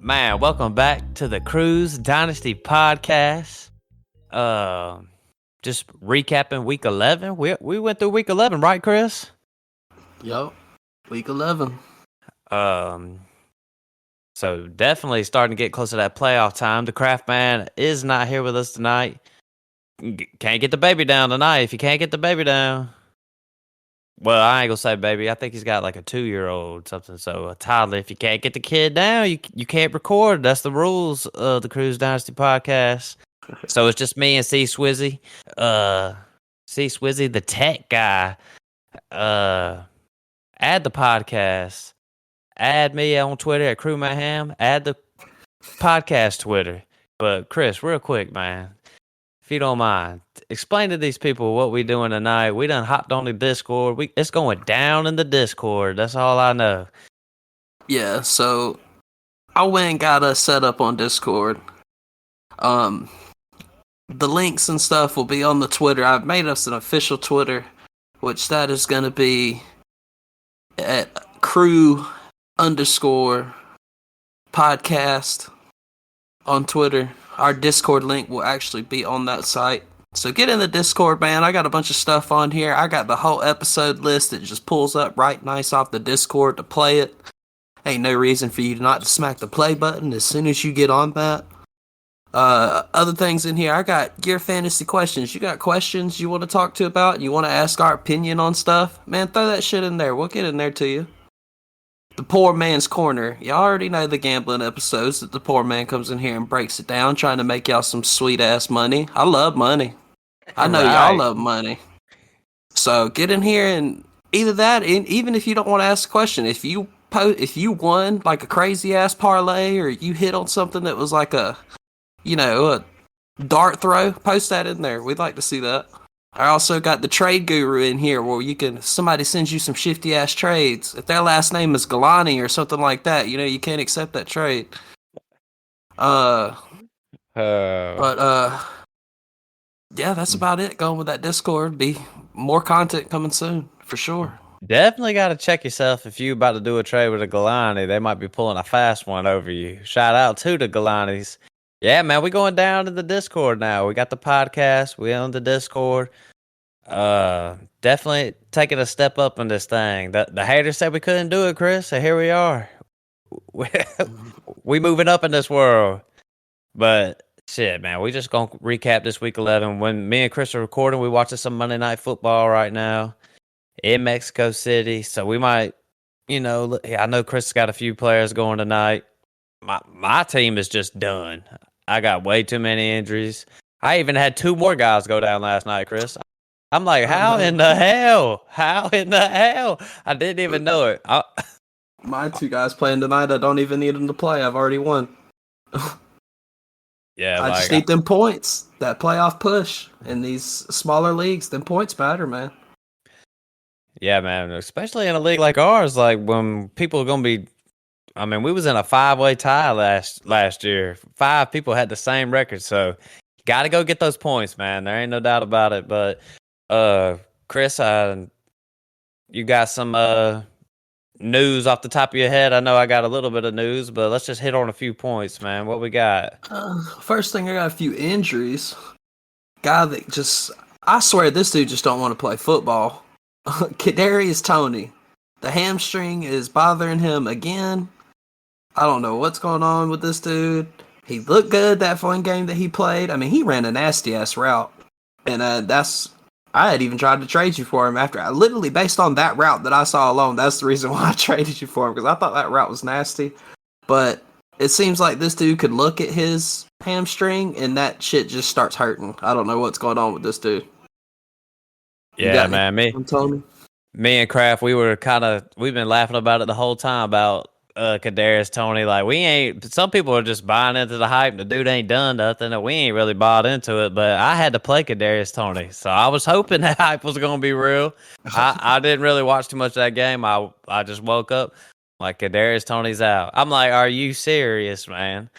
Man, welcome back to the Cruise Dynasty podcast. Just recapping week 11. We went through week 11, right, Chris? Yup, week 11. So definitely starting to get close to that playoff time. The Craft Man is not here with us tonight. Can't get the baby down tonight. If you can't get the baby down, well, I ain't gonna say baby. I think he's got like a 2-year-old something. So a toddler. If you can't get the kid down, you can't record. That's the rules of the Cruise Dynasty podcast. So it's just me and C Swizzy. C Swizzy, the tech guy. Add the podcast. Add me on Twitter at CrewMayhem. Add the podcast Twitter. But Chris, real quick, man, if you don't mind, explain to these people what we doing tonight. We done hopped on the Discord. It's going down in the Discord. That's all I know. Yeah, so I went and got us set up on Discord. The links and stuff will be on the Twitter. I've made us an official Twitter, which that is going to be at crew_podcast on Twitter. Our Discord link will actually be on that site. So get in the Discord, man. I got a bunch of stuff on here. I got the whole episode list that just pulls up right nice off the Discord to play it. Ain't no reason for you not to smack the play button as soon as you get on that. Other things in here, I got your fantasy questions. You got questions you want to talk to about? You want to ask our opinion on stuff? Man, throw that shit in there. We'll get in there to you. The Poor Man's Corner. Y'all already know the gambling episodes that the poor man comes in here and breaks it down, trying to make y'all some sweet-ass money. I love money. I know y'all love money. So get in here and either that, and even if you don't want to ask a question, if you won like a crazy-ass parlay or you hit on something that was like a dart throw, post that in there. We'd like to see that. I also got the trade guru in here where somebody sends you some shifty ass trades. If their last name is Galani or something like that, you can't accept that trade. Yeah, that's about it. Going with that Discord. Be more content coming soon, for sure. Definitely got to check yourself if you about to do a trade with a Galani. They might be pulling a fast one over you. Shout out to the Galanis. Yeah, man, we going down to the Discord now. We got the podcast. We on the Discord. Definitely taking a step up in this thing. The haters said we couldn't do it, Chris, so here we are. We moving up in this world. But shit, man, we just gonna recap this week 11. When me and Chris are recording, we watching some Monday Night Football right now in Mexico City. So we might, I know Chris got a few players going tonight. My team is just done. I got way too many injuries. I even had 2 more guys go down last night, Chris. I'm like, how in the hell? How in the hell? I didn't even know it. My 2 guys playing tonight, I don't even need them to play. I've already won. Yeah, I just need them points. That playoff push in these smaller leagues. Them points matter, man. Yeah, man. Especially in a league like ours, like when people are going to be... I mean, we was in a 5-way tie last year. 5 people had the same record, so you got to go get those points, man. There ain't no doubt about it. But Chris, you got some news off the top of your head? I know I got a little bit of news, but let's just hit on a few points, man. What we got? First thing, I got a few injuries. Guy that I swear this dude just don't want to play football. Kadarius Toney. The hamstring is bothering him again. I don't know what's going on with this dude. He looked good that one game that he played. I mean, he ran a nasty-ass route. And I had even tried to trade you for him after. Literally, based on that route that I saw alone, that's the reason why I traded you for him, because I thought that route was nasty. But it seems like this dude could look at his hamstring, and that shit just starts hurting. I don't know what's going on with this dude. Yeah, man. Me and Kraft, we've been laughing about it the whole time about Kadarius Toney. Like, some people are just buying into the hype. The dude ain't done nothing, and we ain't really bought into it. But I had to play Kadarius Toney, so I was hoping that hype was gonna be real. I didn't really watch too much of that game. I just woke up. Like Kadarius Tony's out. I'm like, are you serious, man?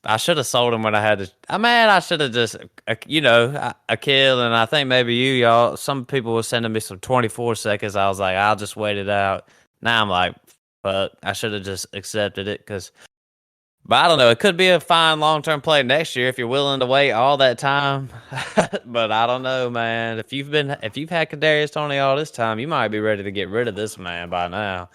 I should have sold him when I had to. I should have just, a kill. And I think maybe y'all, some people were sending me some 24 seconds. I was like, I'll just wait it out. Now I'm like, fuck, I should have just accepted it but I don't know. It could be a fine long term play next year if you're willing to wait all that time. But I don't know, man. If you've had Kadarius Tony all this time, you might be ready to get rid of this man by now.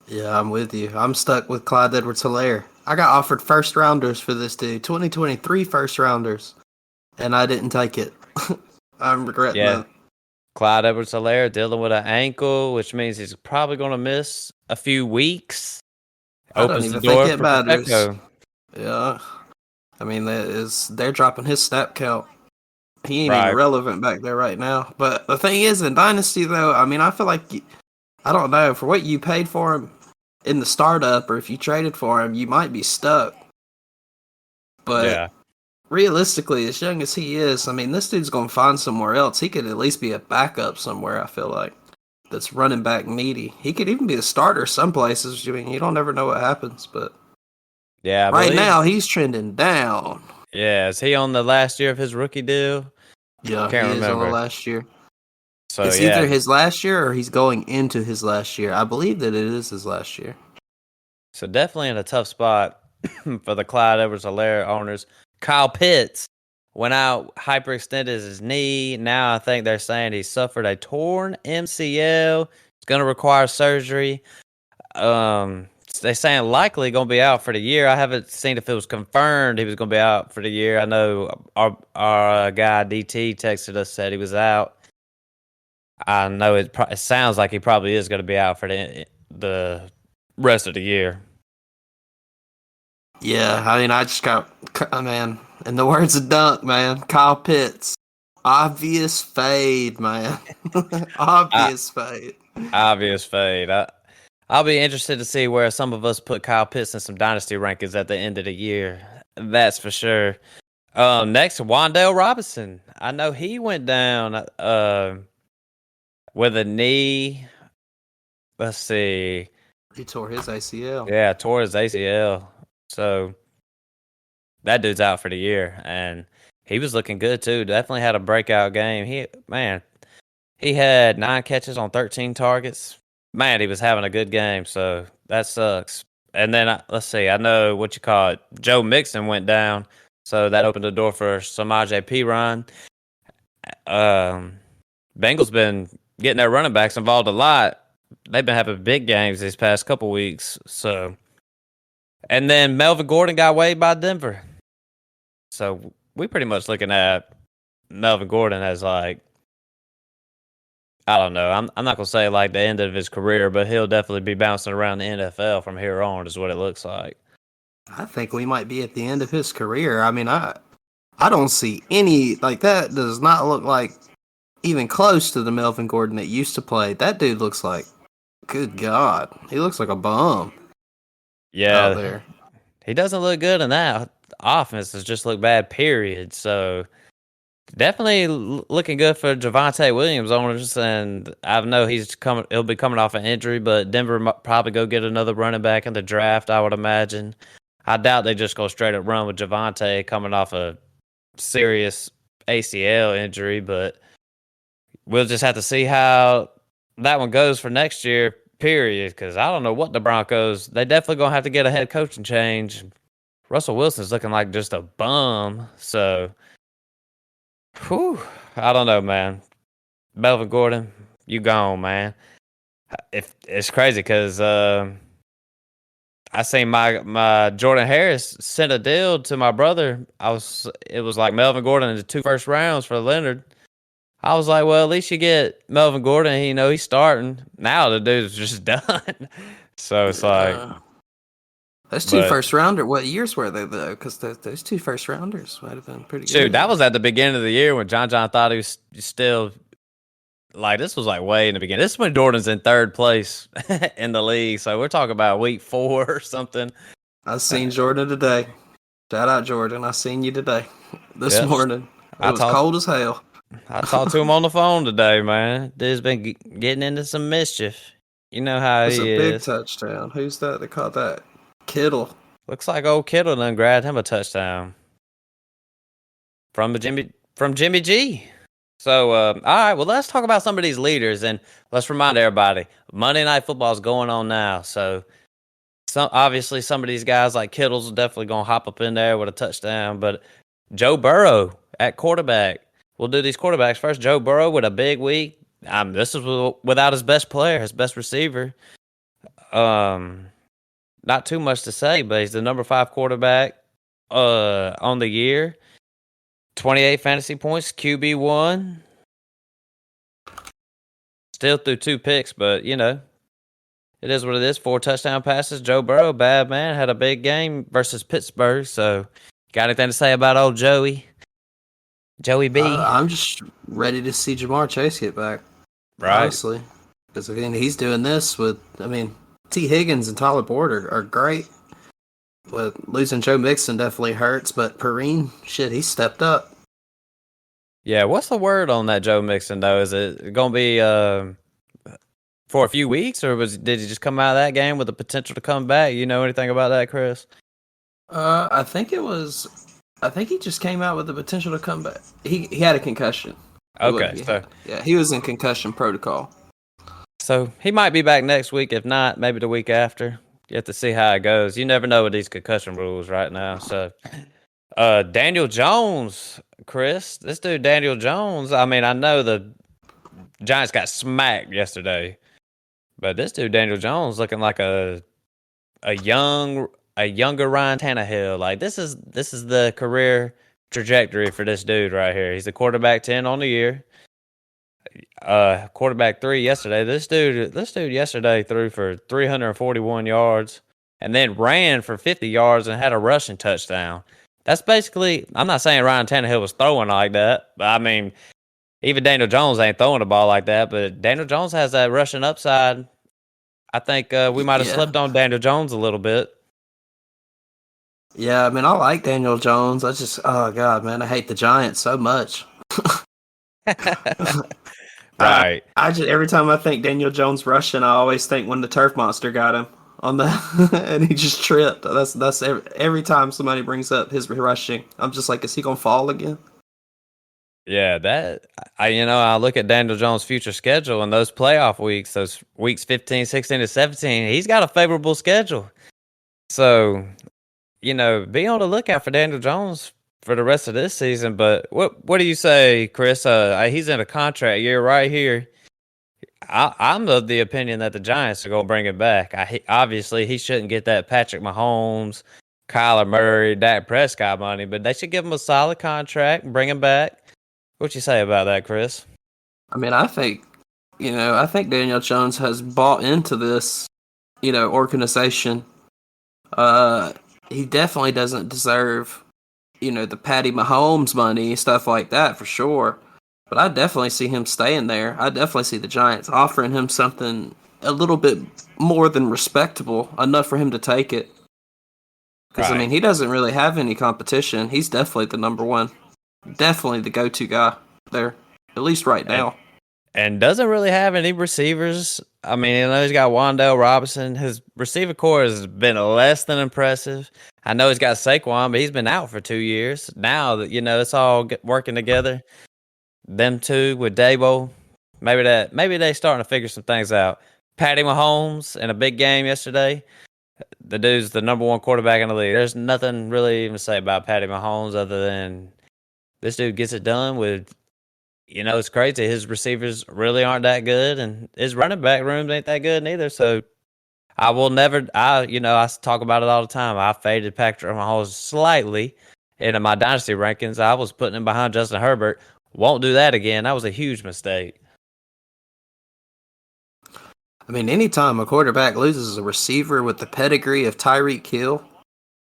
Yeah, I'm with you. I'm stuck with Clyde Edwards-Helaire. I got offered first rounders for this dude, 2023 first rounders, and I didn't take it. I'm regretting Yeah. that. Clyde Edwards-Helaire dealing with an ankle, which means he's probably going to miss a few weeks. I don't Opens the even door think it for matters. Pacheco. Yeah. I mean, they're dropping his snap count. He ain't Right. even relevant back there right now. But the thing is, in Dynasty, though, I mean, I feel like, I don't know, for what you paid for him in the startup, or if you traded for him, you might be stuck. But Yeah. realistically, as young as he is, I mean, this dude's going to find somewhere else. He could at least be a backup somewhere, I feel like, that's running back needy. He could even be a starter some places. I mean, you don't ever know what happens, but Yeah. right now he's trending down. Yeah. Is he on the last year of his rookie deal? Yeah, Can't he remember. is on the last year. So It's either his last year or he's going into his last year. I believe that it is his last year. So definitely in a tough spot for the Clyde Edwards-Helaire owners. Kyle Pitts went out, hyperextended his knee. Now I think they're saying he suffered a torn MCL. It's going to require surgery. They're saying likely going to be out for the year. I haven't seen if it was confirmed he was going to be out for the year. I know our guy DT texted us, said he was out. I know it sounds like he probably is going to be out for the rest of the year. Yeah, I mean, I just got, man, in the words of Dunk, man, Kyle Pitts, obvious fade, man. Obvious fade. Obvious fade. I'll be interested to see where some of us put Kyle Pitts in some dynasty rankings at the end of the year. That's for sure. Next, Wan'Dale Robinson. I know he went down with a knee. Let's see. He tore his ACL. Yeah, tore his ACL. So that dude's out for the year, and he was looking good too. Definitely had a breakout game. He had 9 catches on 13 targets. Man, he was having a good game, so that sucks. And then let's see, I know what you call it. Joe Mixon went down, so that opened the door for Samaj P. Ryan. Bengals been getting their running backs involved a lot. They've been having big games these past couple weeks. So, and then Melvin Gordon got waived by Denver. So we pretty much looking at Melvin Gordon as like, I don't know. I'm not gonna say like the end of his career, but he'll definitely be bouncing around the NFL from here on, is what it looks like. I think we might be at the end of his career. I mean, I don't see any, like, that does not look like even close to the Melvin Gordon that used to play. That dude looks like, good God, he looks like a bum. Yeah, out there. He doesn't look good in that offense. It's just look bad, period. So definitely looking good for Javonte Williams owners, and I know he'll be coming off an injury, but Denver might probably go get another running back in the draft, I would imagine. I doubt they just go straight up run with Javonte coming off a serious ACL injury, but we'll just have to see how that one goes for next year, period, because I don't know what the Broncos, they definitely going to have to get a head coaching change. Russell Wilson's looking like just a bum, so whew, I don't know, man. Melvin Gordon, you gone, man. If it's crazy because I seen my Jordan Harris sent a deal to my brother. It was like Melvin Gordon in the 2 first rounds for Leonard. I was like, well, at least you get Melvin Gordon. He's starting. Now the dude's just done. So it's like those 2 first rounder. What years were they though? Because those 2 first rounders might have been pretty good. Dude, that was at the beginning of the year when John thought he was still like, this was like way in the beginning. This is when Jordan's in 3rd place in the league. So we're talking about week 4 or something. I seen Jordan today. Shout out Jordan. I seen you today. This morning. It was cold as hell. I talked to him on the phone today, man. Dude's been getting into some mischief. You know how It's a he big is. touchdown. Who's that? They caught that. Kittle. Looks like old Kittle done grabbed him a touchdown from Jimmy G. So, all right, well, let's talk about some of these leaders, and let's remind everybody Monday Night Football is going on now. So, obviously, some of these guys like Kittle's definitely going to hop up in there with a touchdown, but Joe Burrow at quarterback. We'll do these quarterbacks first. Joe Burrow with a big week. This is without his best player, his best receiver. Um, Not too much to say, but he's the number 5 quarterback on the year. 28 fantasy points, QB1. Still threw 2 picks, but it is what it is. 4 touchdown passes. Joe Burrow, bad man, had a big game versus Pittsburgh. So, got anything to say about old Joey? Joey B? I'm just ready to see Jamar Chase get back. Right. Honestly. Because, again, he's doing this with, T. Higgins and Tyler Boyd are great. But losing Joe Mixon definitely hurts. But Perrine, shit, he stepped up. Yeah, what's the word on that Joe Mixon, though? Is it going to be for a few weeks, or did he just come out of that game with the potential to come back? You know anything about that, Chris? I think he just came out with the potential to come back. He had a concussion. Okay, so yeah, he was in concussion protocol. So he might be back next week. If not, maybe the week after. You have to see how it goes. You never know with these concussion rules right now. So, Daniel Jones, Chris, this dude Daniel Jones. I mean, I know the Giants got smacked yesterday, but this dude Daniel Jones looking like a younger Ryan Tannehill. Like this is the career trajectory for this dude right here. He's a quarterback 10 on the year. Quarterback 3 yesterday. This dude yesterday threw for 341 yards and then ran for 50 yards and had a rushing touchdown. That's basically, I'm not saying Ryan Tannehill was throwing like that, but I mean, even Daniel Jones ain't throwing the ball like that, but Daniel Jones has that rushing upside. I think we might have slept on Daniel Jones a little bit. Yeah, I like Daniel Jones. Oh God, man, I hate the Giants so much. Right. I just every time I think Daniel Jones rushing, I always think when the turf monster got him on the and he just tripped. That's every time somebody brings up his rushing, I'm just like, is he gonna fall again? Yeah, that I look at Daniel Jones' future schedule and those playoff weeks, those weeks 15, 16 to 17, he's got a favorable schedule. So, be on the lookout for Daniel Jones for the rest of this season. But what do you say, Chris? He's in a contract year right here. I'm of the opinion that the Giants are going to bring him back. Obviously, he shouldn't get that Patrick Mahomes, Kyler Murray, Dak Prescott money, but they should give him a solid contract and bring him back. What you say about that, Chris? I think, I think Daniel Jones has bought into this, organization. He definitely doesn't deserve, the Patty Mahomes money, stuff like that for sure. But I definitely see him staying there. I definitely see the Giants offering him something a little bit more than respectable, enough for him to take it. Because, Right. he doesn't really have any competition. He's definitely the number one. Definitely the go-to guy there, at least right now. And doesn't really have any receivers. I mean, I know he's got Wan'Dale Robinson. His receiver core has been less than impressive. I know he's got Saquon, but he's been out for 2 years. Now that it's all working together, them two with Dabo, maybe they starting to figure some things out. Patty Mahomes in a big game yesterday. The dude's the number 1 quarterback in the league. There's nothing really even to say about Patty Mahomes other than this dude gets it done with. It's crazy. His receivers really aren't that good, and his running back rooms ain't that good neither. So I will never. I talk about it all the time. I faded Patrick Mahomes slightly into my dynasty rankings. I was putting him behind Justin Herbert. Won't do that again. That was a huge mistake. Anytime a quarterback loses a receiver with the pedigree of Tyreek Hill,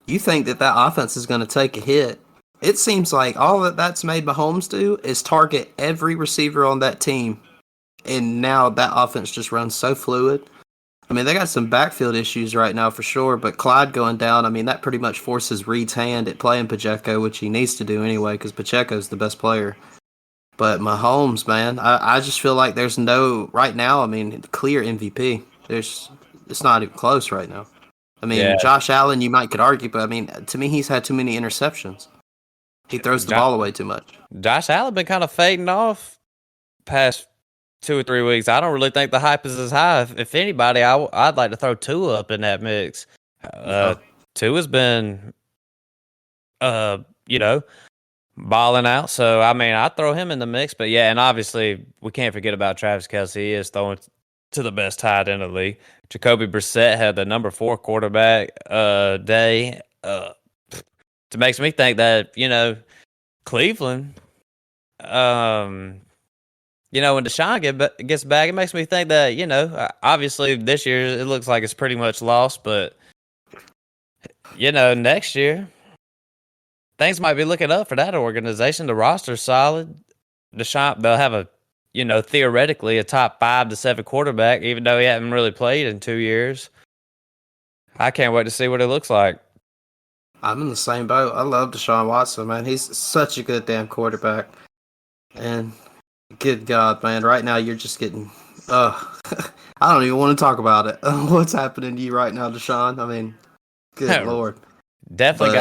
you think that offense is going to take a hit. It seems like all that's made Mahomes do is target every receiver on that team. And now that offense just runs so fluid. They got some backfield issues right now for sure, but Clyde going down, that pretty much forces Reed's hand at playing Pacheco, which he needs to do anyway because Pacheco's the best player. But Mahomes, man, I just feel like there's no, right now, clear MVP. It's not even close right now. I Yeah, mean, Josh Allen, you might could argue, but I mean, to me, he's had too many interceptions. He throws the Jo- ball away too much. Josh Allen been kind of fading off past 2 or 3 weeks. I don't really think the hype is as high. If anybody, I'd like to throw Tua up in that mix. Yeah. Tua's been, you know, balling out. So I mean, I throw him in the mix. But yeah, and obviously we can't forget about Travis Kelce. He is throwing to the best tight end in the league. Jacoby Brissett had the number 4 quarterback day. It makes me think that Cleveland. When Deshaun gets back, it makes me think that obviously this year it looks like it's pretty much lost, but next year things might be looking up for that organization. The roster's solid. Deshaun, they'll have theoretically a top 5 to 7 quarterback, even though he hasn't really played in 2 years. I can't wait to see what it looks like. I'm in the same boat. I love Deshaun Watson, man. He's such a good damn quarterback. And good God, man, right now you're just getting I don't even want to talk about it. What's happening to you right now, Deshaun? I mean, good Lord. Definitely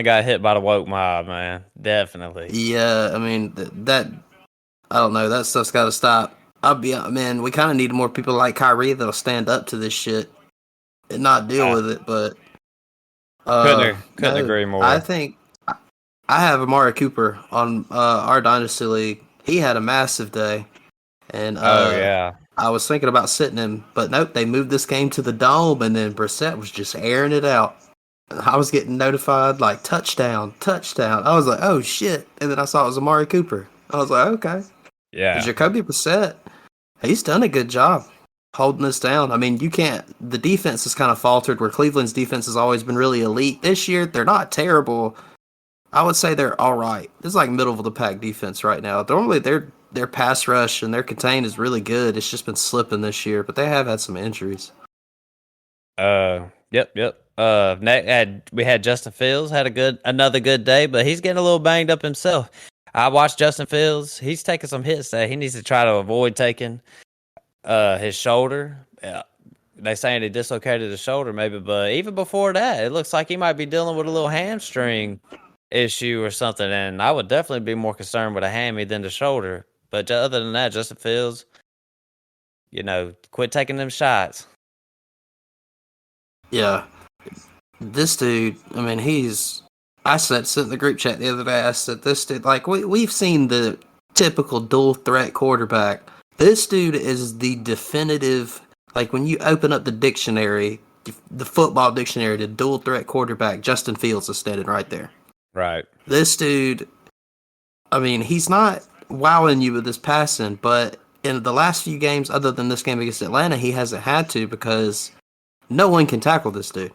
got hit by the woke mob, man. Definitely. Yeah, I mean that I don't know. That stuff's got to stop. Man. We kind of need more people like Kyrie that'll stand up to this shit and not deal with it. But couldn't agree more. I think I have Amari Cooper on our dynasty league. He had a massive day, and I was thinking about sitting him, but nope. They moved this game to the dome, and then Brissett was just airing it out. I was getting notified like touchdown. I was like, oh shit! And then I saw it was Amari Cooper. I was like, okay. Yeah. Jacoby Brissett, he's done a good job holding this down. I mean, the defense has kind of faltered where Cleveland's defense has always been really elite. This year, they're not terrible. I would say they're all right. It's like middle of the pack defense right now. Normally, their pass rush and their contain is really good. It's just been slipping this year, but they have had some injuries. Yep. We had Justin Fields had another good day, but he's getting a little banged up himself. I watched Justin Fields. He's taking some hits that he needs to try to avoid taking. His shoulder. They saying he dislocated his shoulder maybe, but even before that, it looks like he might be dealing with a little hamstring issue or something. And I would definitely be more concerned with a hammy than the shoulder. But other than that, Justin Fields, quit taking them shots. Yeah. This dude, I mean, I sent in the group chat the other day, I said, this dude, like, we've seen the typical dual threat quarterback. This dude is the definitive, like, when you open up the dictionary, the football dictionary, the dual threat quarterback, Justin Fields is standing right there. Right. This dude, I mean, he's not wowing you with his passing, but in the last few games, other than this game against Atlanta, he hasn't had to because no one can tackle this dude.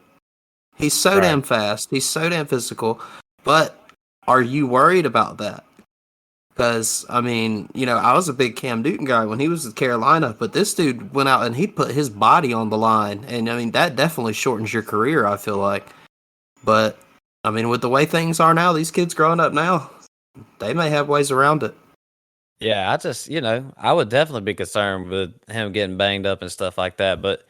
He's so damn fast. He's so damn physical. But are you worried about that? Because, I mean, I was a big Cam Newton guy when he was in Carolina, but this dude went out and he put his body on the line. And, I mean, that definitely shortens your career, I feel like. But, I mean, with the way things are now, these kids growing up now, they may have ways around it. Yeah, I would definitely be concerned with him getting banged up and stuff like that. But,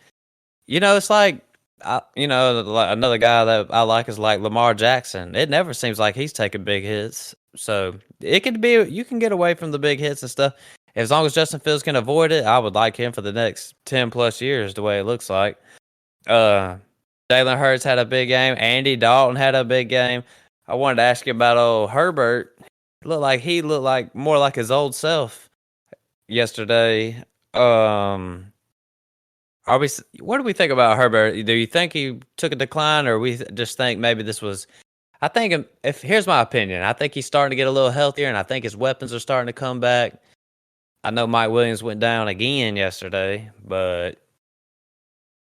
it's like, another guy that I like is like Lamar Jackson. It never seems like he's taking big hits. So it could be, you can get away from the big hits and stuff. As long as Justin Fields can avoid it, I would like him for the next 10 plus years, the way it looks like. Jalen Hurts had a big game. Andy Dalton had a big game. I wanted to ask you about old Herbert. He looked like more like his old self yesterday. What do we think about Herbert? Do you think he took a decline, or we just think maybe this was? I think here's my opinion. I think he's starting to get a little healthier, and I think his weapons are starting to come back. I know Mike Williams went down again yesterday, but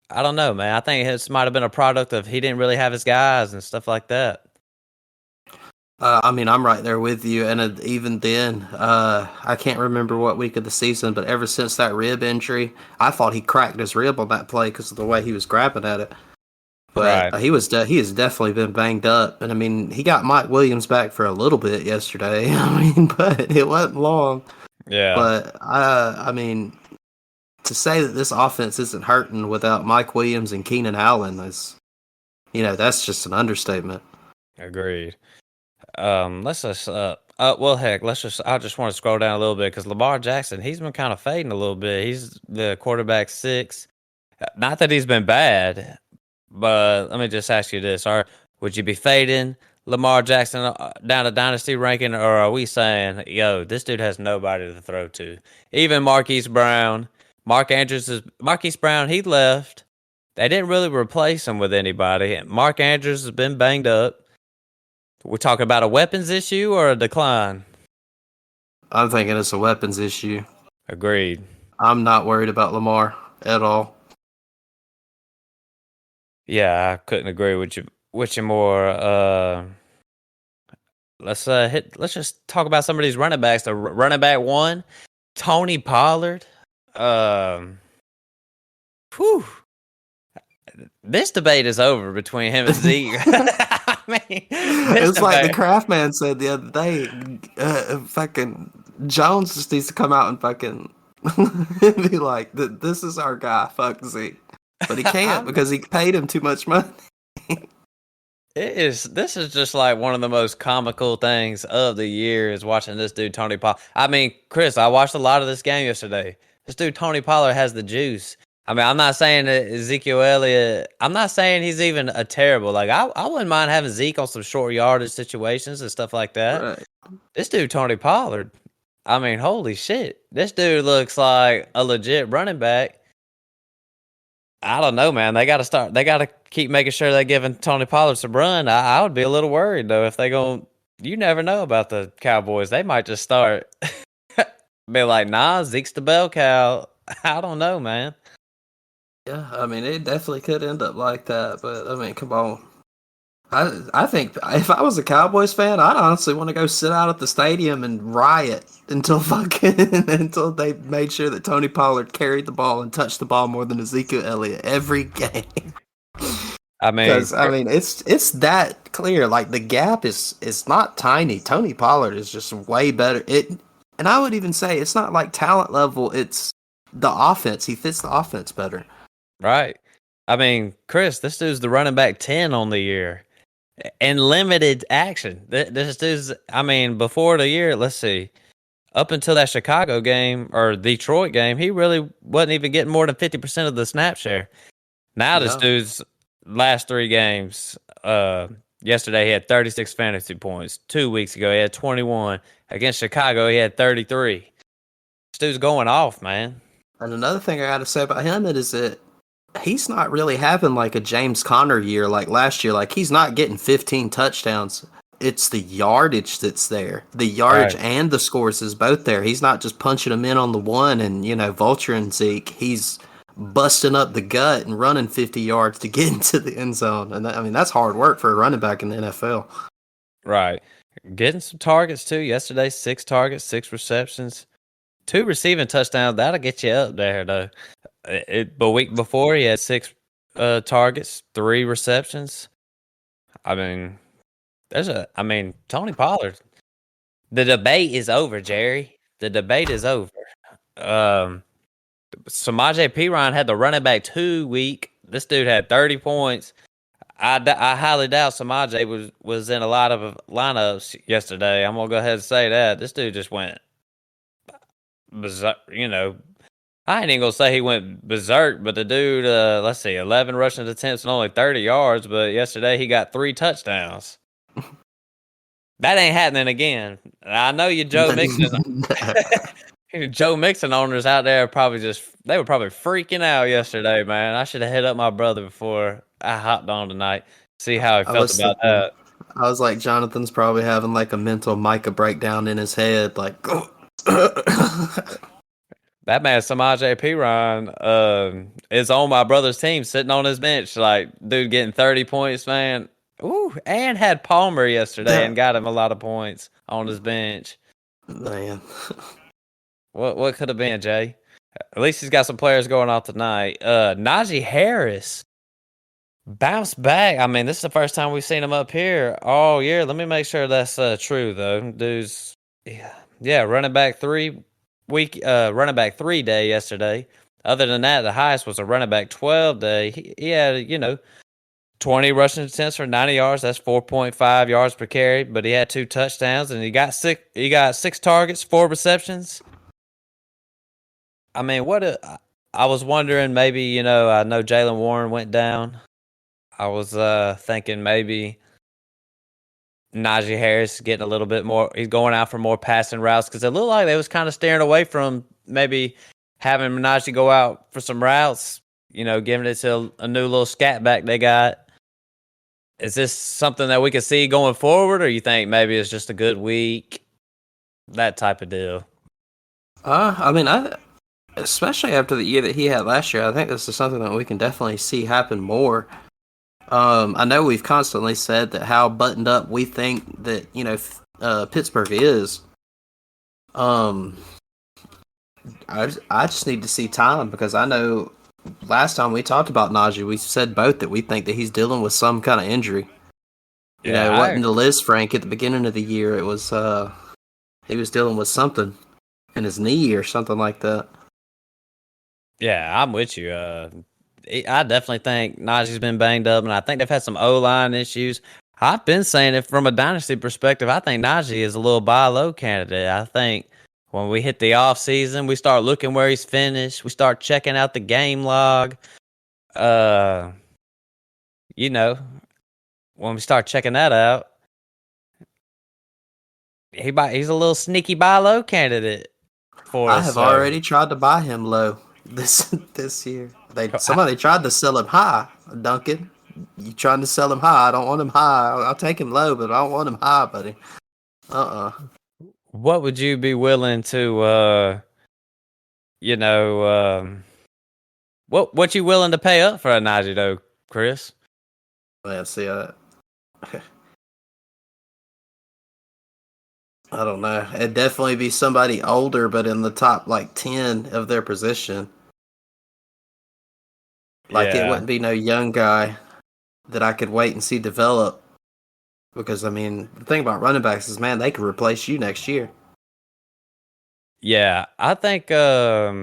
I don't know, man. I think this might have been a product of he didn't really have his guys and stuff like that. I mean, I'm right there with you, and even then, I can't remember what week of the season, but ever since that rib injury, I thought he cracked his rib on that play because of the way he was grabbing at it. But he has definitely been banged up, and I mean, he got Mike Williams back for a little bit yesterday. I mean, but it wasn't long. Yeah. But I mean, to say that this offense isn't hurting without Mike Williams and Keenan Allen is, that's just an understatement. Agreed. Let's just well, heck, let's just. I just want to scroll down a little bit because Lamar Jackson, he's been kind of fading a little bit. He's the quarterback 6. Not that he's been bad, but let me just ask you this: would you be fading Lamar Jackson down to dynasty ranking, or are we saying, yo, this dude has nobody to throw to? Even Marquise Brown, Marquise Brown, he left. They didn't really replace him with anybody. Mark Andrews has been banged up. We're talking about a weapons issue or a decline? I'm thinking it's a weapons issue. Agreed. I'm not worried about Lamar at all. Yeah, I couldn't agree with you more. Let's just talk about some of these running backs. The running back 1, Tony Pollard. Whew. This debate is over between him and Zeke. I mean, it's like the Kraft man said the other day. Fucking Jones just needs to come out and fucking be like, "This is our guy." Fuck Zeke, but he can't because he paid him too much money. This is just like one of the most comical things of the year is watching this dude Tony Pollard. I mean, Chris, I watched a lot of this game yesterday. This dude Tony Pollard has the juice. I mean, I'm not saying that Ezekiel Elliott. I'm not saying he's even a terrible. Like I wouldn't mind having Zeke on some short yardage situations and stuff like that. Right. This dude Tony Pollard. I mean, holy shit! This dude looks like a legit running back. I don't know, man. They got to keep making sure they're giving Tony Pollard some run. I would be a little worried though if they go. You never know about the Cowboys. They might just start be like, nah, Zeke's the bell cow. I don't know, man. Yeah, I mean, it definitely could end up like that, but I mean, come on. I think if I was a Cowboys fan, I'd honestly want to go sit out at the stadium and riot until they made sure that Tony Pollard carried the ball and touched the ball more than Ezekiel Elliott every game. I mean, it's that clear. Like the gap is not tiny. Tony Pollard is just way better. And I would even say it's not like talent level. It's the offense. He fits the offense better. Right. I mean, Chris, this dude's the running back 10 on the year. And limited action. This dude's, I mean, before the year, let's see, up until that Chicago game or Detroit game, he really wasn't even getting more than 50% of the snap share. Now this dude's last 3 games, yesterday he had 36 fantasy points. 2 weeks ago he had 21. Against Chicago he had 33. This dude's going off, man. And another thing I got to say about him is that he's not really having like a James Conner year like last year. Like he's not getting 15 touchdowns. It's the yardage that's there. The yardage and the scores is both there. He's not just punching them in on the one and, vulturing Zeke. He's busting up the gut and running 50 yards to get into the end zone. And that's hard work for a running back in the NFL. Right. Getting some targets too. Yesterday, 6 targets, 6 receptions, 2 receiving touchdowns. That'll get you up there though. The week before, he had 6 targets, 3 receptions. I mean, Tony Pollard. The debate is over, Jerry. The debate is over. Samaje Perine had the running back 2 week. This dude had 30 points. I highly doubt Samaje was in a lot of lineups yesterday. I'm gonna go ahead and say that this dude just went bizarre. I ain't even gonna say he went berserk, but the dude, let's see, 11 rushing attempts and only 30 yards, but yesterday he got 3 touchdowns. That ain't happening again. I know you Joe Mixon. Joe Mixon owners out there they were probably freaking out yesterday, man. I should have hit up my brother before I hopped on tonight, see how he felt about that. I was like, Jonathan's probably having like a mental Micah breakdown in his head, like that man, Samaje Perine, is on my brother's team, sitting on his bench. Like, dude getting 30 points, man. Ooh, and had Palmer yesterday and got him a lot of points on his bench. Man. What could have been, Jay? At least he's got some players going off tonight. Najee Harris bounced back. I mean, this is the first time we've seen him up here all year. Let me make sure that's true, though. Dude's, running back 3 day yesterday. other than that, the highest was a running back 12 day. He had, 20 rushing attempts for 90 yards. That's 4.5 yards per carry, but he had 2 touchdowns and he got six targets, 4 receptions. I mean, I was wondering maybe, I know Jalen Warren went down. I was thinking maybe Najee Harris getting a little bit more. He's going out for more passing routes because it looked like they was kind of steering away from maybe having Najee go out for some routes, giving it to a new little scat back they got. Is this something that we can see going forward, or you think maybe it's just a good week, that type of deal? I mean, especially after the year that he had last year, I think this is something that we can definitely see happen more. I know we've constantly said that how buttoned up we think that Pittsburgh is. I just need to see time because I know last time we talked about Najee, we said both that we think that he's dealing with some kind of injury. It wasn't the Liz Frank at the beginning of the year. It was he was dealing with something in his knee or something like that. Yeah, I'm with you. I definitely think Najee's been banged up, and I think they've had some O-line issues. I've been saying it from a dynasty perspective. I think Najee is a little buy low candidate. I think when we hit the off season, we start looking where he's finished. We start checking out the game log. When we start checking that out, he's a little sneaky buy low candidate for us. I have already tried to buy him low this year. Somebody tried to sell him high. Duncan, you trying to sell him high? I don't want him high. I'll take him low, but I don't want him high, buddy. What would you be willing to, what you willing to pay up for a Najee though, Chris? Let's see. I don't know. It'd definitely be somebody older, but in the top 10 of their position. It wouldn't be no young guy that I could wait and see develop. Because I mean, the thing about running backs is, man, they could replace you next year. Yeah, I think. How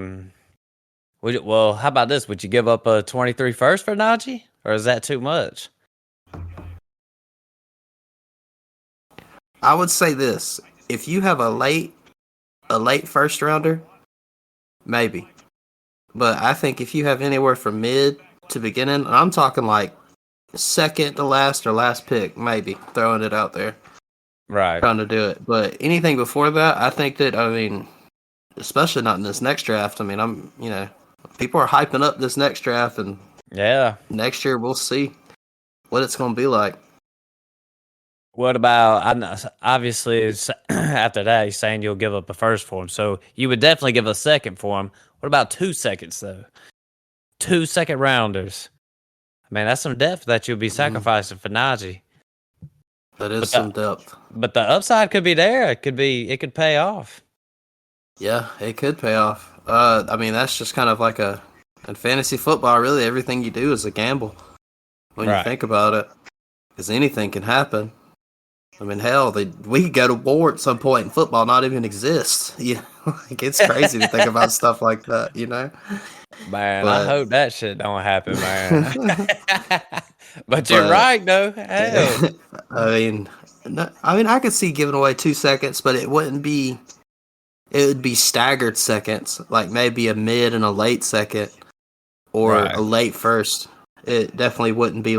about this? Would you give up a 23 first for Najee, or is that too much? I would say this: if you have a late first rounder, maybe. But I think if you have anywhere from mid to beginning, I'm talking second to last or last pick, maybe throwing it out there, right? Trying to do it. But anything before that, I think that especially not in this next draft. I mean, people are hyping up this next draft, and next year we'll see what it's going to be like. What about, obviously, after that, he's saying you'll give up a first for him. So you would definitely give a second for him. What about 2 seconds, though? 2 second rounders. I mean, that's some depth that you'll be sacrificing for Najee. That is some depth. But the upside could be there. It could pay off. Yeah, it could pay off. I mean, that's just kind of in fantasy football, really, everything you do is a gamble when you think about it. Because anything can happen. I mean, hell, we could go to war at some point in football, not even exist. It's crazy to think about stuff like that, Man, I hope that shit don't happen, man. But you're right, though. Hell. I could see giving away 2 seconds, but it wouldn't be. It would be staggered seconds, like maybe a mid and a late second, or a late first. It definitely wouldn't be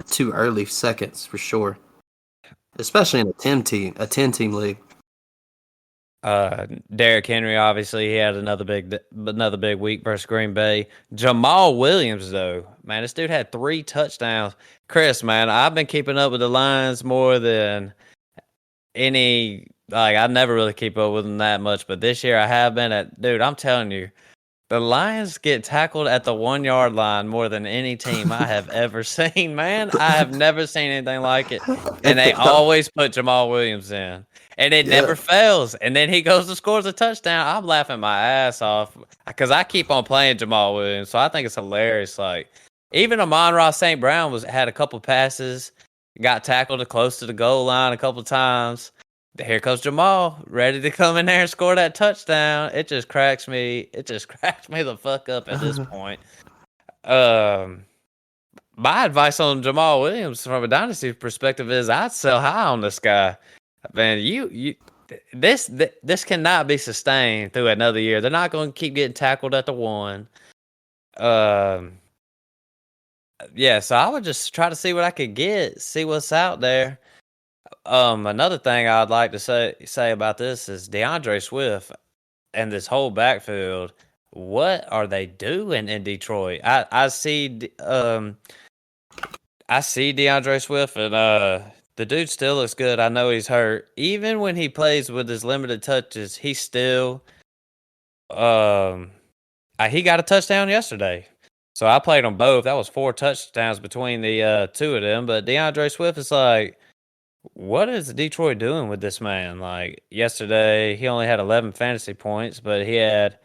2 early seconds for sure. Especially in a 10-team league. Derrick Henry, obviously, he had another big week versus Green Bay. Jamal Williams, though, man, this dude had 3 touchdowns. Chris, man, I've been keeping up with the Lions more than any. I never really keep up with them that much, but this year I have been. Dude, I'm telling you, the Lions get tackled at the 1 yard line more than any team I have ever seen, man. I have never seen anything like it. And they always put Jamal Williams in. And it never fails. And then he goes and scores a touchdown. I'm laughing my ass off because I keep on playing Jamal Williams. So I think it's hilarious. Even Amon-Ra St. Brown had a couple passes, got tackled close to the goal line a couple times. here comes Jamal, ready to come in there and score that touchdown. It just cracks me. It just cracks me the fuck up at this point. My advice on Jamal Williams from a dynasty perspective is I'd sell high on this guy. Man, this cannot be sustained through another year. They're not going to keep getting tackled at the one. Yeah, so I would just try to see what I could get, see what's out there. Another thing I'd like to say about this is DeAndre Swift and this whole backfield. What are they doing in Detroit? I see DeAndre Swift and the dude still looks good. I know he's hurt. Even when he plays with his limited touches, he still he got a touchdown yesterday. So I played on both. That was 4 touchdowns between the two of them. But DeAndre Swift is like, what is Detroit doing with this man? Like yesterday, he only had 11 fantasy points, but he had,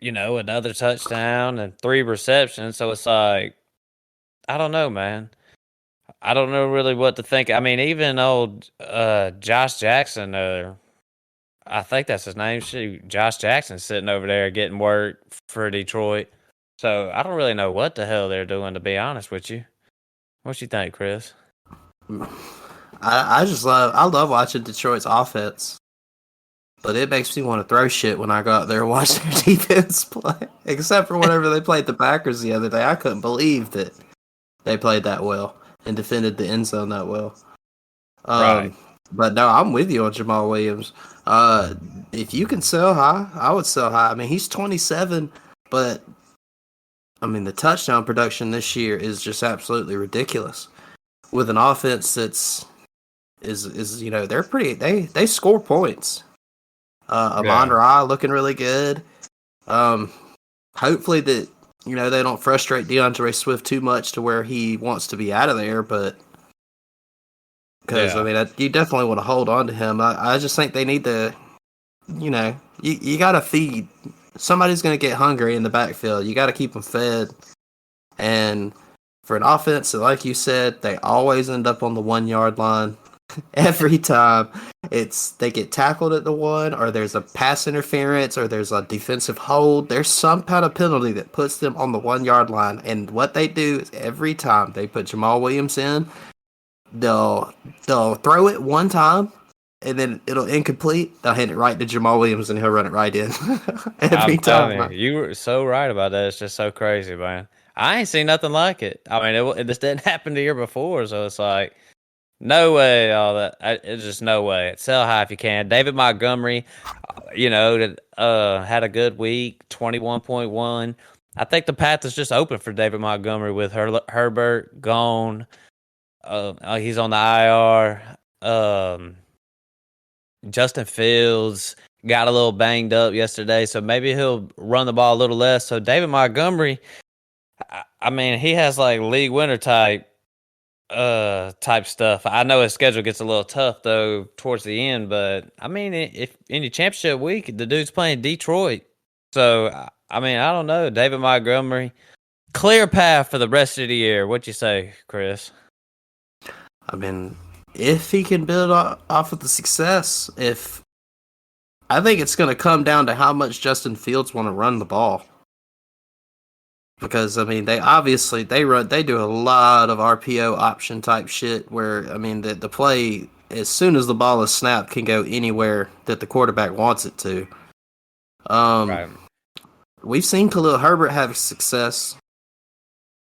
another touchdown and 3 receptions. So it's like, I don't know, man. I don't know really what to think. I mean, even old Josh Jackson, I think that's his name. Josh Jackson sitting over there getting work for Detroit. So I don't really know what the hell they're doing, to be honest with you. What you think, Chris? I love watching Detroit's offense, but it makes me want to throw shit when I go out there and watch their defense play. Except for whenever they played the Packers the other day, I couldn't believe that they played that well and defended the end zone that well. Right. But no, I'm with you on Jamal Williams. If you can sell high, I would sell high. I mean, he's 27, but I mean the touchdown production this year is just absolutely ridiculous. With an offense that's they're pretty they score points. Amon Ra looking really good. Hopefully that they don't frustrate DeAndre Swift too much to where he wants to be out of there, but because I mean you definitely want to hold on to him. I just think they need to, you got to feed. Somebody's going to get hungry in the backfield. You got to keep them fed, and for an offense, like you said, they always end up on the 1 yard line. Every time they get tackled at the 1, or there's a pass interference, or there's a defensive hold. There's some kind of penalty that puts them on the 1 yard line. And what they do is every time they put Jamal Williams in, they'll throw it one time, and then it'll incomplete. They'll hand it right to Jamal Williams, and he'll run it right in. Every time. You were so right about that. It's just so crazy, man. I ain't seen nothing like it. I mean, it just didn't happen the year before, so it's like, no way. All that, it's just no way. Sell high if you can. David Montgomery, had a good week, 21.1. I think the path is just open for David Montgomery with Herbert gone. He's on the IR. Justin Fields got a little banged up yesterday, so maybe he'll run the ball a little less. So David Montgomery, I mean, he has like league winner type stuff. I know his schedule gets a little tough though towards the end, but I mean, if in your championship week, the dude's playing Detroit. So I mean, I don't know. David Montgomery, clear path for the rest of the year. What you say, Chris? I mean, if he can build off of the success, I think it's going to come down to how much Justin Fields want to run the ball. Because I mean, they do a lot of RPO option type shit where I mean the play as soon as the ball is snapped can go anywhere that the quarterback wants it to. Right. We've seen Khalil Herbert have success.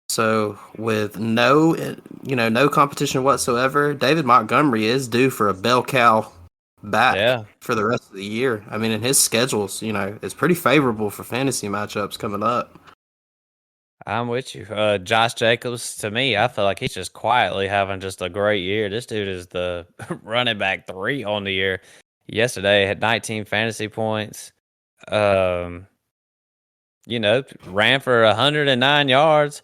So with no competition whatsoever, David Montgomery is due for a bell cow back for the rest of the year. I mean, and his schedules, is pretty favorable for fantasy matchups coming up. I'm with you. Josh Jacobs, to me, I feel like he's just quietly having just a great year. This dude is the running back 3 on the year. Yesterday, had 19 fantasy points. Ran for 109 yards.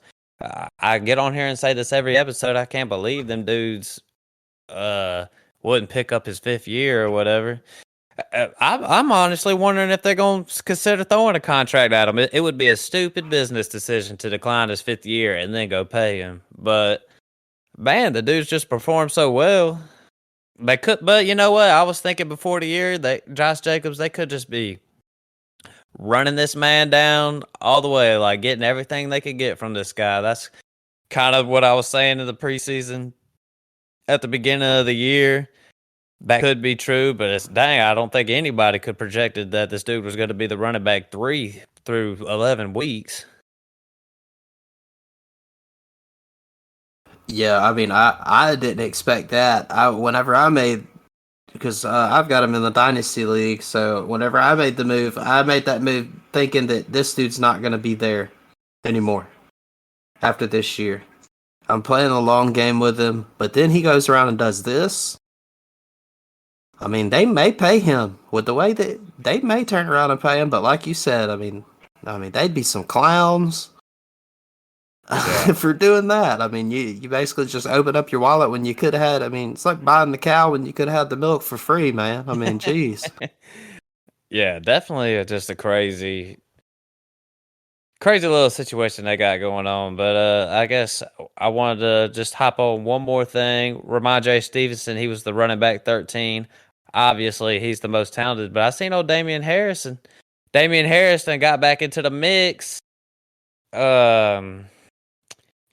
I get on here and say this every episode. I can't believe them dudes wouldn't pick up his 5th year or whatever. I'm honestly wondering if they're going to consider throwing a contract at him. It would be a stupid business decision to decline his 5th year and then go pay him. But, man, the dude's just performed so well. They could, but you know what? I was thinking before the year that Josh Jacobs, they could just be running this man down all the way, like getting everything they could get from this guy. That's kind of what I was saying in the preseason at the beginning of the year. That could be true, but it's dang, I don't think anybody could projected that this dude was going to be the running back 3 through 11 weeks. Yeah, I mean, I didn't expect that. Because I've got him in the dynasty league, so whenever I made the move, I made that move thinking that this dude's not going to be there anymore after this year. I'm playing a long game with him, but then he goes around and does this. I mean, they may pay him with the way that they may turn around and pay him, but like you said, I mean, they'd be some clowns for doing that. I mean, you basically just open up your wallet when you could have had. I mean, it's like buying the cow when you could have had the milk for free, man. I mean, jeez. Yeah, definitely just a crazy little situation they got going on. But I guess I wanted to just hop on one more thing. Ramondre Stevenson, he was the running back 13. Obviously, he's the most talented. But I seen old Damian Harrison. Damian Harrison got back into the mix.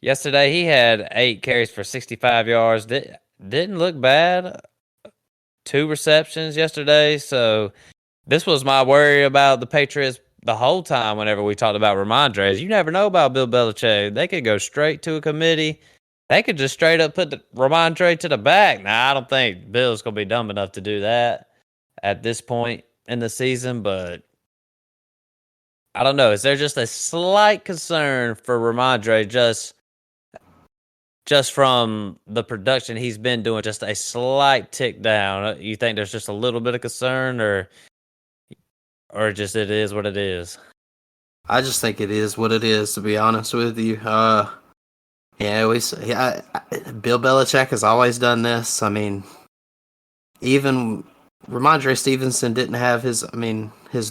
Yesterday he had 8 carries for 65 yards. Didn't look bad. 2 receptions yesterday. So this was my worry about the Patriots the whole time whenever we talked about Ramondre. You never know about Bill Belichick. They could go straight to a committee. They could just straight up put the Ramondre to the back. Now, I don't think Bill's going to be dumb enough to do that at this point in the season, but I don't know. Is there just a slight concern for Ramondre just from the production he's been doing, just a slight tick down? You think there's just a little bit of concern, or just it is what it is? I just think it is what it is, to be honest with you. Bill Belichick has always done this. I mean, even Ramondre Stevenson didn't have his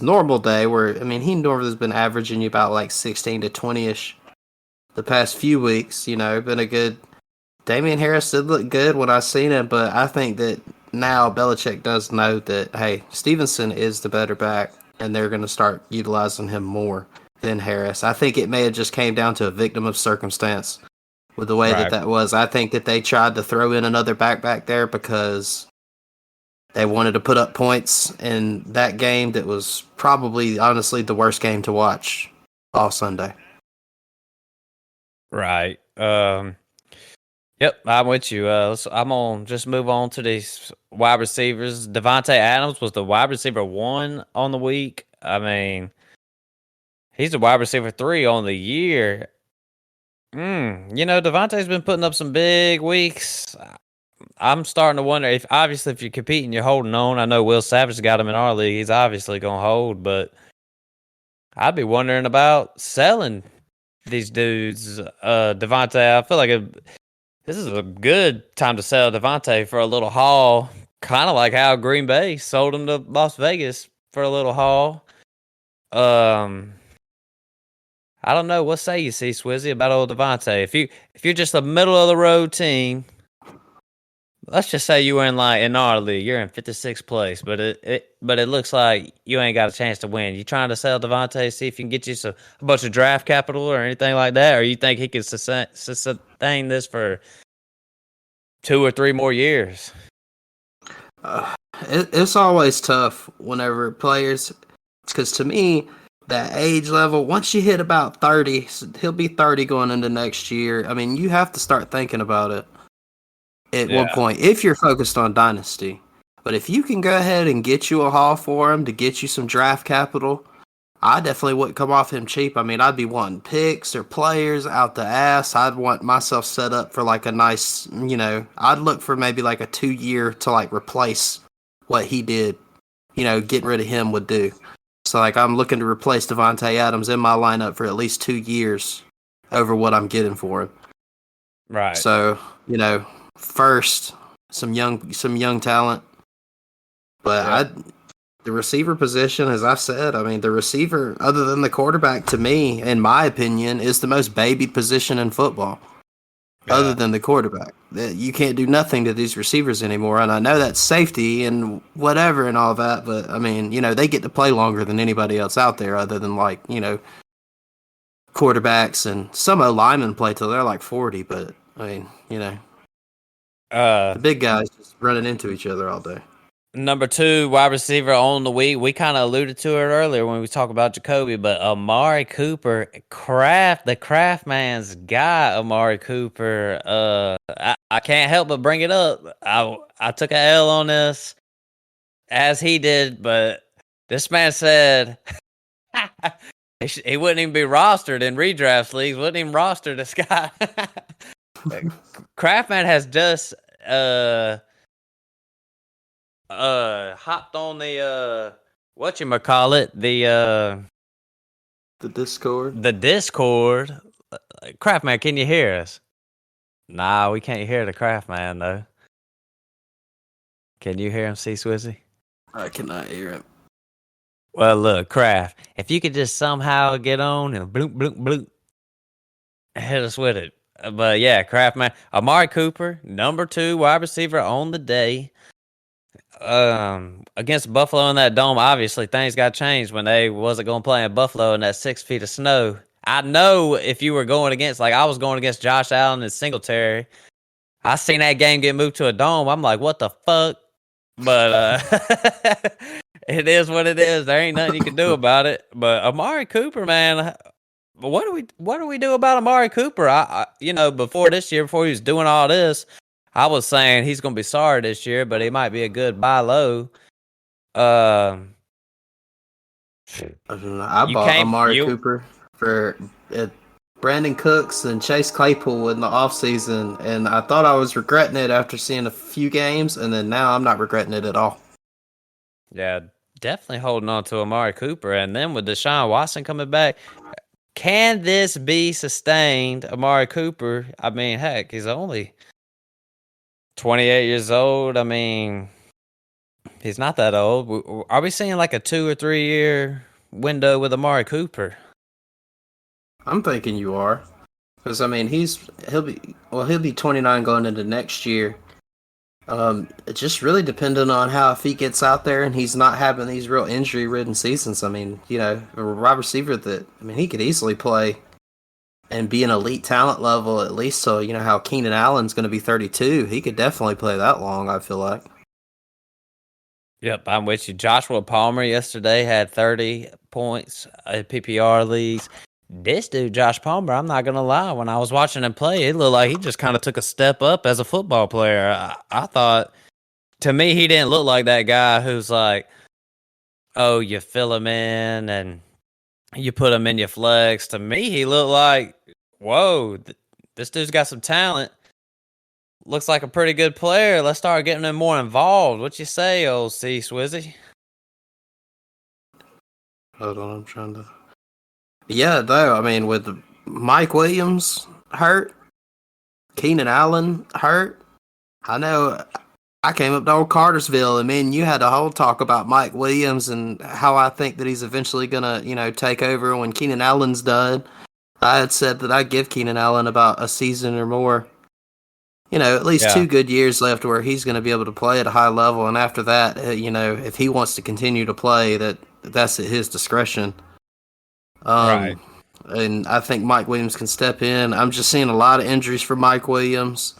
normal day where, he normally has been averaging you about like 16 to 20-ish the past few weeks, been a good. Damian Harris did look good when I seen him, but I think that now Belichick does know that, hey, Stevenson is the better back, and they're going to start utilizing him more than Harris. I think it may have just came down to a victim of circumstance with the way that was. I think that they tried to throw in another back there because they wanted to put up points in that game that was probably, honestly, the worst game to watch all Sunday. Right. Yep, I'm with you. I'm gonna just move on to these wide receivers. Devontae Adams was the wide receiver 1 on the week. I mean, he's the wide receiver 3 on the year. Devontae's been putting up some big weeks. I'm starting to wonder if you're competing, you're holding on. I know Will Savage got him in our league. He's obviously gonna hold, but I'd be wondering about selling these dudes. Devontae, I feel like this is a good time to sell Devontae for a little haul, kind of like how Green Bay sold him to Las Vegas for a little haul. I don't know. What say you, C Swizzy, about old Devontae? If you're just a middle of the road team, let's just say you were in our league, you're in 56th place, but it looks like you ain't got a chance to win. You trying to sell Devontae, see if you can get you a bunch of draft capital or anything like that, or you think he could sustain this for 2 or 3 more years? It's always tough whenever players, because to me, that age level, once you hit about 30, he'll be 30 going into next year. I mean, you have to start thinking about it at one point if you're focused on dynasty. But if you can go ahead and get you a haul for him to get you some draft capital, I definitely wouldn't come off him cheap. I mean, I'd be wanting picks or players out the ass. I'd want myself set up for like a nice, I'd look for maybe like a 2-year to like replace what he did, getting rid of him would do. So like I'm looking to replace Devontae Adams in my lineup for at least 2 years over what I'm getting for him. Right. So, first some young talent. But the receiver position, as I've said, the receiver, other than the quarterback, to me, in my opinion, is the most babied position in football, other than the quarterback. that you can't do nothing to these receivers anymore. And I know that's safety and whatever and all that, but I mean, they get to play longer than anybody else out there, other than like quarterbacks and some linemen play till they're like 40. But I mean, Uh, the big guys just running into each other all day. Number 2 wide receiver on the week. We kind of alluded to it earlier when we talked about Jacoby, but Amari Cooper, the Kraft man's guy, Amari Cooper. I can't help but bring it up. I took a L on this, as he did, but this man said he wouldn't even be rostered in redraft leagues. Wouldn't even roster this guy. Kraft man has just hopped on the whatchamacallit, The Discord. the Discord. Craft man, can you hear us? Nah, we can't hear the Craft man though. Can you hear him, C Swizzy? I cannot hear him. Well, look, Craft, if you could just somehow get on and bloop bloop bloop, hit us with it. But yeah, Craft man, Amari Cooper, number 2 wide receiver on the day. Against Buffalo in that dome, obviously things got changed when they wasn't going to play in Buffalo in that 6 feet of snow. I know if you were going against, like I was going against Josh Allen and Singletary, I seen that game get moved to a dome. I'm like, what the fuck? But it is what it is. There ain't nothing you can do about it. But Amari Cooper, man, what do we do about Amari Cooper? I before this year, before he was doing all this, I was saying he's going to be sorry this year, but he might be a good buy low. I bought Amari Cooper for Brandon Cooks and Chase Claypool in the offseason, and I thought I was regretting it after seeing a few games, and then now I'm not regretting it at all. Yeah, definitely holding on to Amari Cooper. And then with Deshaun Watson coming back, can this be sustained, Amari Cooper? I mean, heck, he's only 28 years old. I mean, he's not that old. Are we seeing like a 2 or 3 year window with Amari Cooper? I'm thinking you are, because I mean he'll be 29 going into next year. It's just really dependent on how if he gets out there and he's not having these real injury ridden seasons. I mean, a wide receiver that he could easily play and be an elite talent level at least. So how Keenan Allen's going to be 32, he could definitely play that long. I feel like. Yep, I'm with you. Joshua Palmer yesterday had 30 points in PPR leagues. This dude, Josh Palmer, I'm not going to lie, when I was watching him play, it looked like he just kind of took a step up as a football player. I thought, to me, he didn't look like that guy who's like, oh, you fill him in and you put him in your flex. To me, he looked like, whoa, this dude's got some talent. Looks like a pretty good player. Let's start getting him more involved. What you say, old C Swizzy? Hold on, I'm trying to. Yeah, though, I mean, with Mike Williams hurt, Keenan Allen hurt, I know I came up to old Cartersville, and man, you had a whole talk about Mike Williams and how I think that he's eventually gonna, take over when Keenan Allen's done. I had said that I'd give Keenan Allen about a season or more. At least 2 good years left where he's going to be able to play at a high level. And after that, if he wants to continue to play, that's at his discretion. Right. And I think Mike Williams can step in. I'm just seeing a lot of injuries for Mike Williams.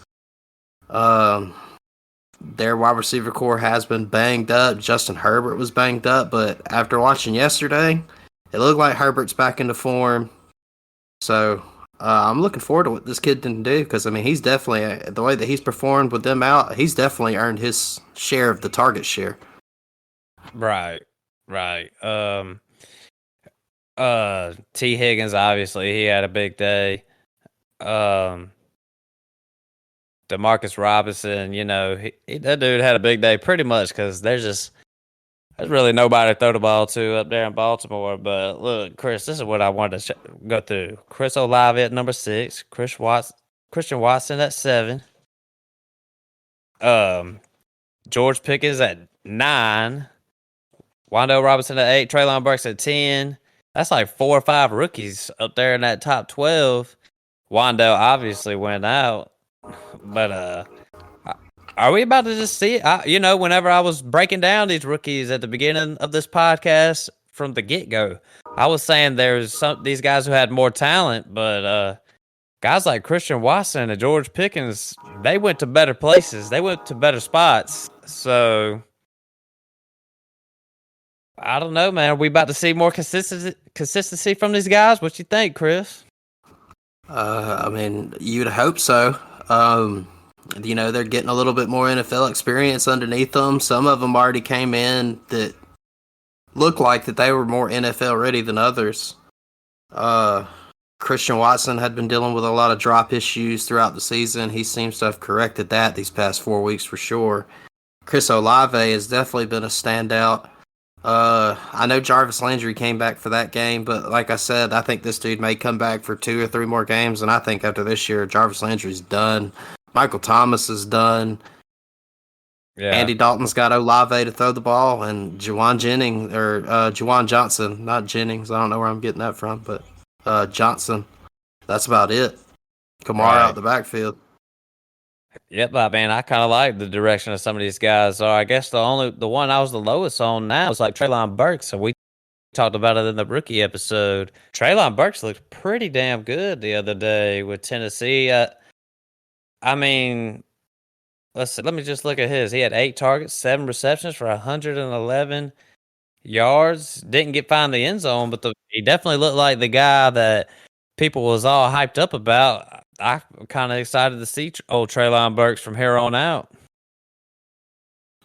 Their wide receiver core has been banged up. Justin Herbert was banged up, but after watching yesterday, it looked like Herbert's back into form. So I'm looking forward to what this kid can do, because he's definitely, the way that he's performed with them out, he's definitely earned his share of the target share. Right. T. Higgins, obviously, he had a big day. Demarcus Robinson, that dude had a big day pretty much because there's really nobody to throw the ball to up there in Baltimore. But look, Chris, this is what I wanted to go through. Chris Olave at number 6, Christian Watson at 7, George Pickens at 9, Wando Robinson at 8, Treylon Burks at 10. That's like 4 or 5 rookies up there in that top 12. Wando obviously went out. But are we about to just see it? Whenever I was breaking down these rookies at the beginning of this podcast from the get go, I was saying there's these guys who had more talent, but guys like Christian Watson and George Pickens, they went to better places. They went to better spots. So I don't know, man. Are we about to see more consistency from these guys? What you think, Chris? I mean, you'd hope so. They're getting a little bit more NFL experience underneath them. Some of them already came in that looked like that they were more NFL ready than others. Christian Watson had been dealing with a lot of drop issues throughout the season. He seems to have corrected that these past 4 weeks for sure. Chris Olave has definitely been a standout. I know Jarvis Landry came back for that game, but like I said, I think this dude may come back for 2 or 3 more games, and I think after this year, Jarvis Landry's done. Michael Thomas is done. Yeah. Andy Dalton's got Olave to throw the ball, and Juwan Johnson, not Jennings. I don't know where I'm getting that from, but Johnson. That's about it. Kamara out the backfield. Yep, man, I kind of like the direction of some of these guys. So I guess the one I was the lowest on now is like Treylon Burks. So we talked about it in the rookie episode. Treylon Burks looked pretty damn good the other day with Tennessee. I mean, let me just look at his. He had 8 targets, 7 receptions for 111 yards. Didn't find the end zone, but he definitely looked like the guy that people was all hyped up about. I'm kind of excited to see old Treylon Burks from here on out.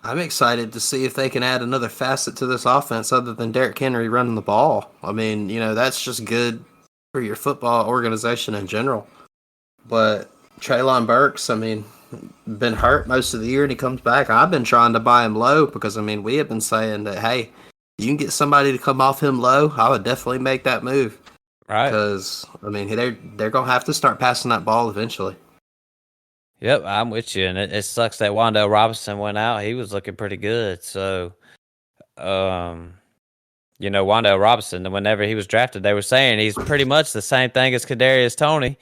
I'm excited to see if they can add another facet to this offense other than Derrick Henry running the ball. I mean, that's just good for your football organization in general. But Treylon Burks, I mean, been hurt most of the year and he comes back. I've been trying to buy him low because, I mean, we have been saying that, hey, you can get somebody to come off him low, I would definitely make that move. Right. Because, I mean, they're going to have to start passing that ball eventually. Yep, I'm with you. And it sucks that Wan'Dale Robinson went out. He was looking pretty good. So, Wan'Dale Robinson, whenever he was drafted, they were saying he's pretty much the same thing as Kadarius Toney.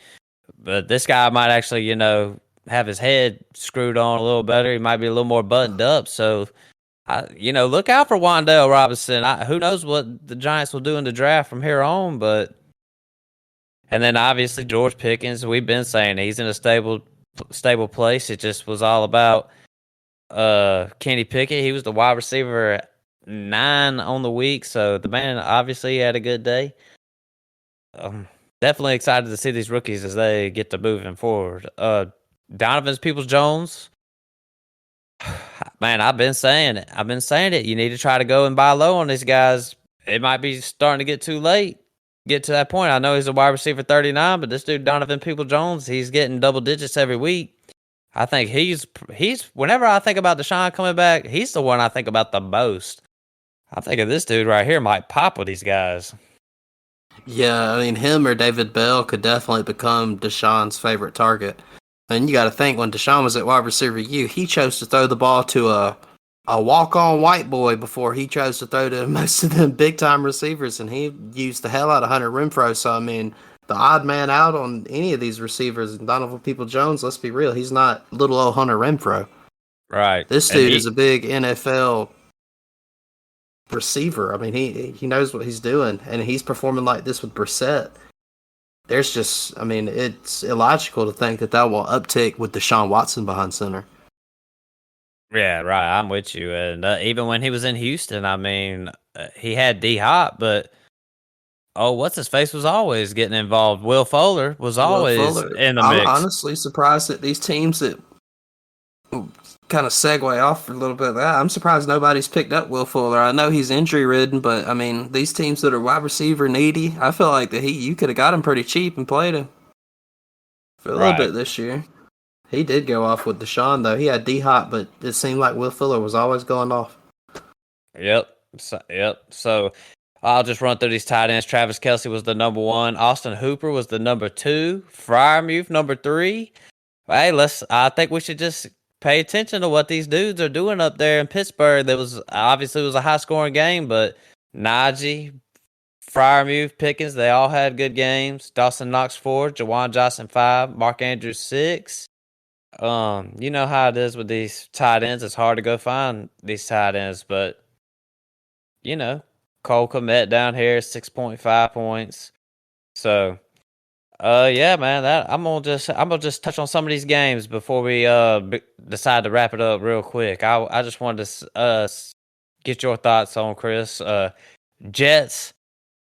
But this guy might actually, have his head screwed on a little better. He might be a little more buttoned up. So, look out for Wan'Dale Robinson. Who knows what the Giants will do in the draft from here on, but... And then obviously George Pickens, we've been saying he's in a stable place. It just was all about Kenny Pickett. He was the wide receiver 9 on the week, so the man obviously had a good day. Definitely excited to see these rookies as they get to moving forward. Donovan's Peoples-Jones, man, I've been saying it. You need to try to go and buy low on these guys. It might be starting to get too late. Get to that point. I know he's a wide receiver 39, but this dude Donovan Peoples-Jones, he's getting double digits every week. I think he's whenever I think about Deshaun coming back, he's the one I think about the most. I think of this dude right here might pop with these guys. Yeah, I mean, him or David Bell could definitely become Deshaun's favorite target. And you got to think, when Deshaun was at wide receiver U, he chose to throw the ball to a walk-on white boy before he chose to throw to most of them big-time receivers, and he used the hell out of Hunter Renfrow. So, I mean, the odd man out on any of these receivers, Donovan Peoples-Jones, let's be real, he's not little old Hunter Renfrow. Right. This dude is a big NFL receiver. I mean, he knows what he's doing, and he's performing like this with Brissett. There's just, I mean, it's illogical to think that will uptick with Deshaun Watson behind center. Yeah, right. I'm with you. And even when he was in Houston, I mean, he had D-Hop, but what's his face was always getting involved. Will Fuller was always in the mix. I'm honestly surprised that these teams that kind of segue off for a little bit of that, I'm surprised nobody's picked up Will Fuller. I know he's injury ridden, but I mean, these teams that are wide receiver needy, I feel like that you could have got him pretty cheap and played him for a little bit this year. He did go off with Deshaun, though. He had D-Hop, but it seemed like Will Fuller was always going off. Yep. So I'll just run through these tight ends. Travis Kelce was the number 1. Austin Hooper was the number 2. Freiermuth, number 3. Hey, I think we should just pay attention to what these dudes are doing up there in Pittsburgh. That was obviously it was a high-scoring game, but Najee, Freiermuth, Pickens, they all had good games. Dawson Knox 4, Jawan Johnson 5, Mark Andrews 6. You know how it is with these tight ends. It's hard to go find these tight ends, but you know, Cole Kmet down here, 6.5 points. So, yeah, man, that I'm gonna just touch on some of these games before we decide to wrap it up real quick. I just wanted to get your thoughts on Chris. Jets,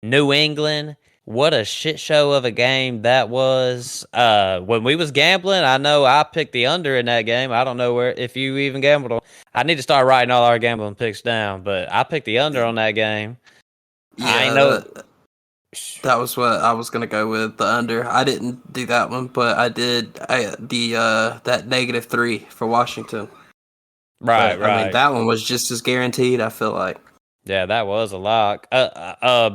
New England. What a shit show of a game that was. When we was gambling, I know I picked the under in that game. I don't know where if you even gambled on. I need to start writing all our gambling picks down, but I picked the under on that game. I Yeah, know. that was what I was gonna go with, the under. I didn't do that one, but I did that -3 for Washington. Right, But I mean, right. that one was just as guaranteed. I feel like. Yeah, that was a lock.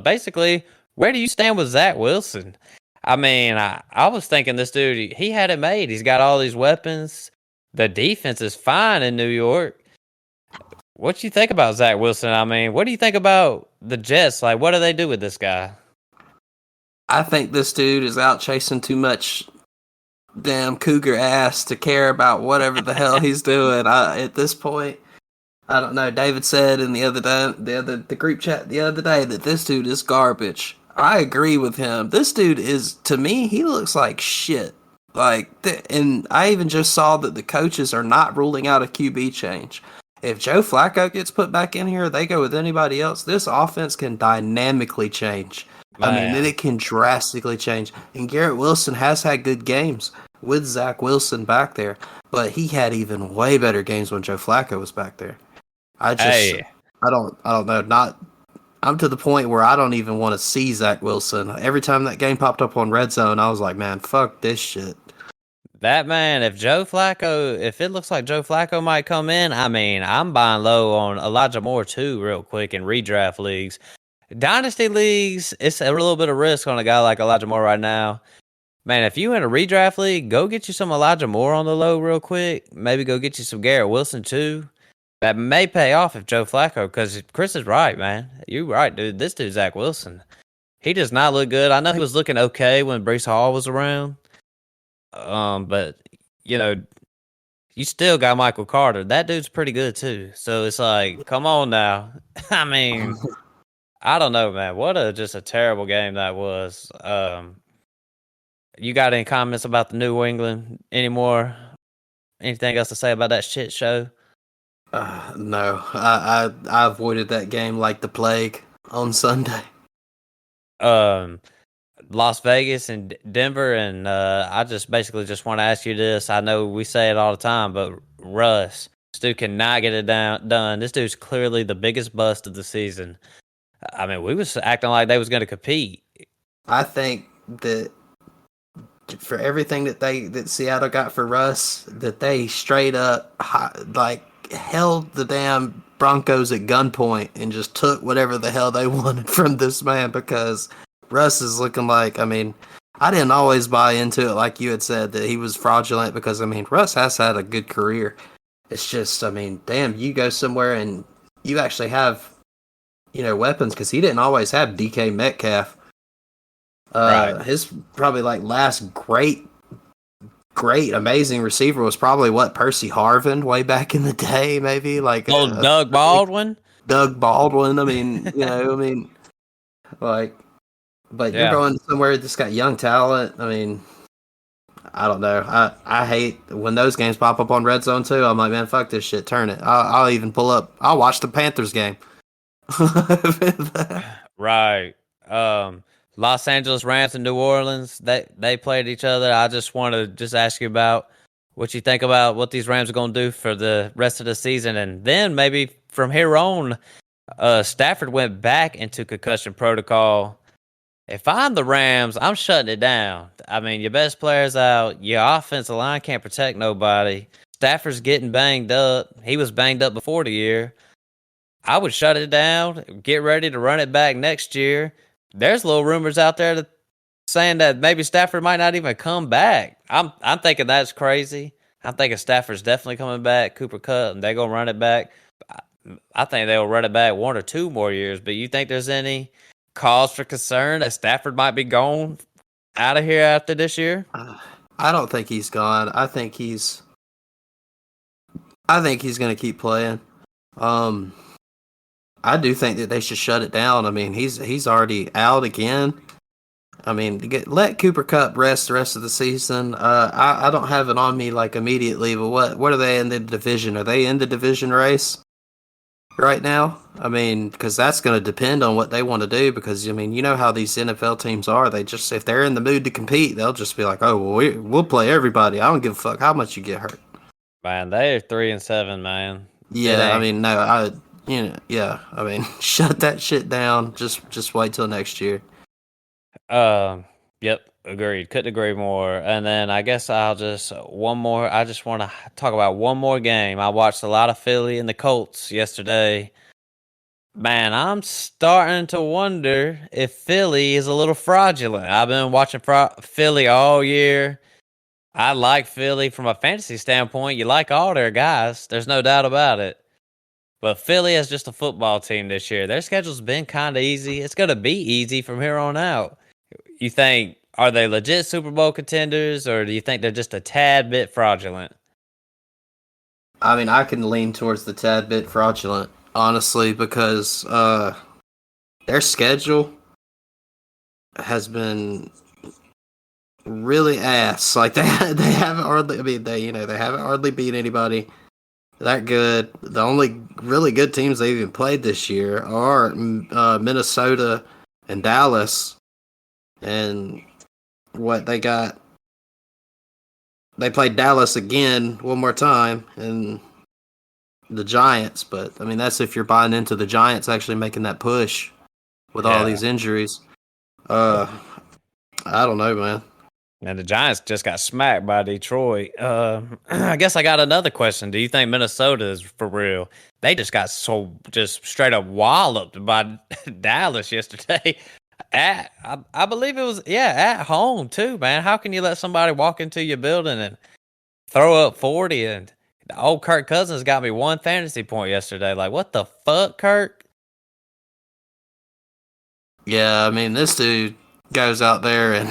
Basically, where do you stand with Zach Wilson? I mean, I was thinking this dude, he had it made. He's got all these weapons. The defense is fine in New York. What you think about Zach Wilson? I mean, what do you think about the Jets? Like, what do they do with this guy? I think this dude is out chasing too much damn cougar ass to care about whatever the hell he's doing. At this point, I don't know. David said in the group chat the other day that this dude is garbage. I agree with him. This dude is, to me, he looks like shit. And I even just saw that the coaches are not ruling out a QB change. If Joe Flacco gets put back in here, they go with anybody else. This offense can dynamically change. I mean, Man, it can drastically change. And Garrett Wilson has had good games with Zach Wilson back there, but he had even way better games when Joe Flacco was back there. I just, hey, I don't know. I'm to the point where I don't even want to see Zach Wilson. Every time that game popped up on Red Zone, I was like, man, fuck this shit. that man, if it looks like Joe Flacco might come in, I mean, I'm buying low on Elijah Moore too, real quick in redraft leagues. Dynasty leagues, it's a little bit of risk on a guy like Elijah Moore right now. Man, if you in a redraft league, go get you some Elijah Moore on the low real quick. Maybe go get you some Garrett Wilson too. That may pay off if Joe Flacco, because Chris is right, man. You're right, dude. This dude, Zach Wilson, he does not look good. I know he was looking okay when Brees Hall was around. But you know, you still got Michael Carter. That dude's pretty good too. So it's like, come on now. I mean, I don't know, man. What a just a terrible game that was. You got any comments about the New England anymore? Anything else to say about that shit show? No, I avoided that game like the plague on Sunday. Um, Las Vegas and Denver, and I just basically just want to ask you this. I know we say it all the time, but Russ, this dude cannot get it done. This dude's clearly the biggest bust of the season. I mean, we was acting like they was going to compete. I think that for everything that Seattle got for Russ, that they straight up like held the damn Broncos at gunpoint and just took whatever the hell they wanted from this man, because Russ is looking like, I mean, I didn't always buy into it like you had said that he was fraudulent, because I mean, Russ has had a good career. It's just, I mean, damn, you go somewhere and you actually have, weapons, because he didn't always have DK Metcalf. Right. His probably like last great, amazing receiver was probably what, Percy Harvin way back in the day, maybe like Oh, Doug Baldwin? Doug Baldwin. I mean, like, but you're Yeah. going somewhere that's got young talent. I mean, I don't know. I hate when those games pop up on Red Zone too. I'm like, man, fuck this shit. Turn it. I'll even pull up. I'll watch the Panthers game. Right. Los Angeles Rams and New Orleans, they played each other. I just want to just ask you about what you think about what these Rams are going to do for the rest of the season, and then maybe from here on, Stafford went back into concussion protocol. If I'm the Rams, I'm shutting it down. I mean, your best player's out. Your offensive line can't protect nobody. Stafford's getting banged up. He was banged up before the year. I would shut it down, get ready to run it back next year. There's little rumors out there saying that maybe Stafford might not even come back. I'm thinking that's crazy. I'm thinking Stafford's definitely coming back. Cooper Kupp, and they're gonna run it back. I think they'll run it back 1 or 2 more years. But you think there's any cause for concern that Stafford might be gone out of here after this year? I don't think he's gone. I think he's I think he's going to keep playing. I do think that they should shut it down. I mean, he's already out again. I mean, let Cooper Kupp rest the rest of the season. I don't have it on me like immediately, but what are they in the division? Are they in the division race right now? I mean, because that's going to depend on what they want to do. Because I mean, you know how these NFL teams are. They just if they're in the mood to compete, they'll just be like, oh, well, we'll play everybody. I don't give a fuck how much you get hurt. Man, they're 3-7, man. Yeah, I mean, no, yeah. I mean, shut that shit down. Just wait till next year. Yep, agreed. Couldn't agree more. And then I guess I'll just one more. I just want to talk about one more game. I watched a lot of Philly and the Colts yesterday. Man, I'm starting to wonder if Philly is a little fraudulent. I've been watching Philly all year. I like Philly from a fantasy standpoint. You like all their guys. There's no doubt about it. But Philly is just a football team this year. Their schedule's been kind of easy. It's going to be easy from here on out. You think, are they legit Super Bowl contenders, or do you think they're just a tad bit fraudulent? I mean, I can lean towards the tad bit fraudulent, honestly, because their schedule has been really ass. Like they haven't hardly. I mean, they haven't hardly beat anybody that good. The only really good teams they even played this year are Minnesota and Dallas. And what they got? They played Dallas again one more time, and the Giants. But I mean, that's if you're buying into the Giants actually making that push with all these injuries. I don't know, man. And the Giants just got smacked by Detroit. I guess I got another question. Do you think Minnesota is for real? They just got just straight up walloped by Dallas yesterday. I believe it was at home too, man. How can you let somebody walk into your building and throw up 40? And the old Kirk Cousins got me one fantasy point yesterday. Like, what the fuck, Kirk? Yeah, I mean, this dude goes out there and,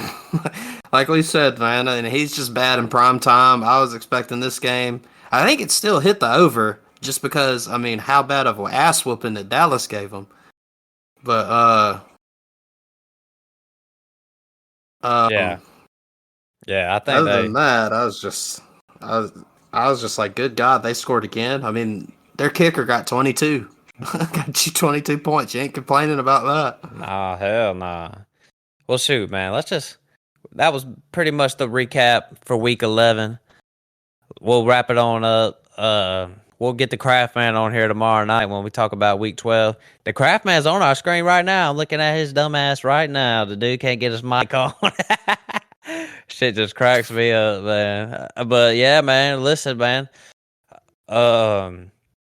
like we said, man, and he's just bad in prime time. I was expecting this game. I think it still hit the over just because, I mean, how bad of an ass whooping that Dallas gave him. But, yeah, I think other than that, I was just like, good God, they scored again. I mean, their kicker got 22. Got you 22 points. You ain't complaining about that. Nah, hell nah. Well, shoot, man. That was pretty much the recap for week 11. We'll wrap it on up. We'll get the Craft Man on here tomorrow night when we talk about week 12. The Craft Man's on our screen right now. I'm looking at his dumb ass right now. The dude can't get his mic on. Shit just cracks me up, man. But yeah, man, listen, man.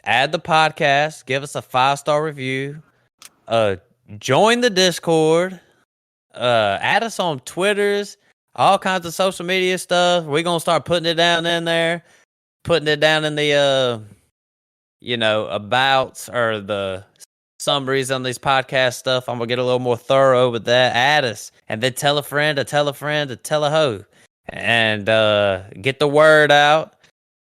Add the podcast, give us a 5-star review, join the Discord, add us on Twitters, all kinds of social media stuff. We're gonna start putting it down in there, putting it down in the abouts or the summaries on these podcast stuff. I'm gonna get a little more thorough with that. Add us, and then tell a friend to tell a friend to tell a hoe, and get the word out.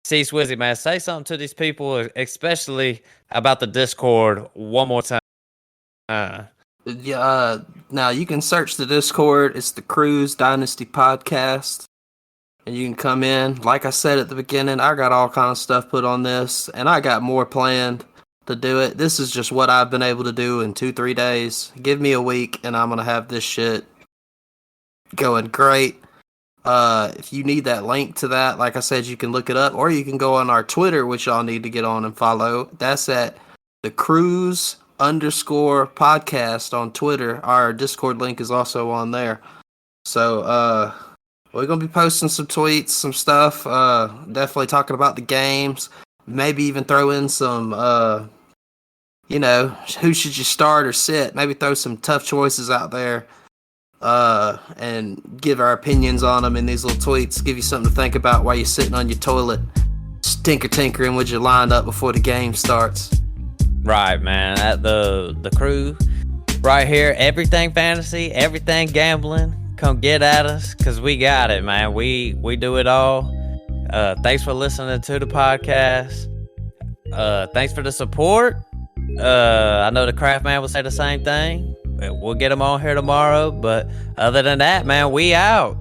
C Swizzy, man, say something to these people, especially about the Discord one more time. Now you can search the Discord. It's the Cruise Dynasty Podcast. And you can come in. Like I said at the beginning, I got all kind of stuff put on this, and I got more planned to do it. This is just what I've been able to do in 2-3 days. Give me a week, and I'm going to have this shit going great. If you need that link to that, like I said, you can look it up, or you can go on our Twitter, which y'all need to get on and follow. That's at the Cruise_podcast on Twitter. Our Discord link is also on there. So, we're going to be posting some tweets, some stuff, definitely talking about the games, maybe even throw in some, who should you start or sit, maybe throw some tough choices out there. And give our opinions on them in these little tweets. Give you something to think about while you're sitting on your toilet, tinkering with your lineup before the game starts. Right, man. At the crew right here, everything fantasy, everything gambling. Come get at us, cause we got it, man. We do it all. Thanks for listening to the podcast. Thanks for the support. I know the craft man will say the same thing. We'll get him on here tomorrow, but other than that, man, we out.